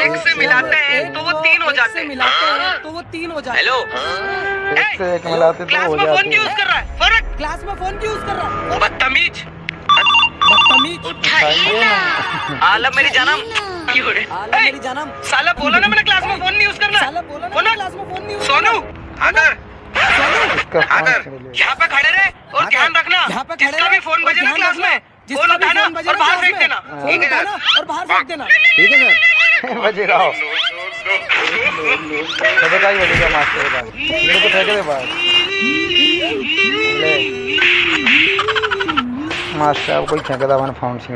एक से मिलाते हैं तो वो तीन हो जाते हैं। हेलो, एक से एक मिलाते तो क्लास हो में फोन जाते क्यों यूज हैं। कर रहा है? फर्क क्लास में फोन क्यों यूज कर रहा है? बदतमीज। उठाइए ना। आलम मेरी जानम। मेरी जानम। साला बोला ना मैंने क्लास में फोन नहीं यूज करना। साला बोला ना बोला? क्लास में फोन नहीं यूज सोनू आकर इसका फोन आकर छीन लिया। यहाँ पे खड़े रहे और ध्यान रखना, यहाँ पे खड़े जिसका रहे भी फोन और बजे ना ध्यान क्लास रखना, में जिसका फोन भी उठाना फोन बजे और ना बाहर क्लास फेंक में, देना। फोन ठीक है उठाना सर? और बाहर फेंक देना। ठीक है सर। बजे रहो का ही बजेगा मास्टर का। मेरे को फेंक दे बाहर। ले मास्टर कोई फेंक दा मैंने फोन छीन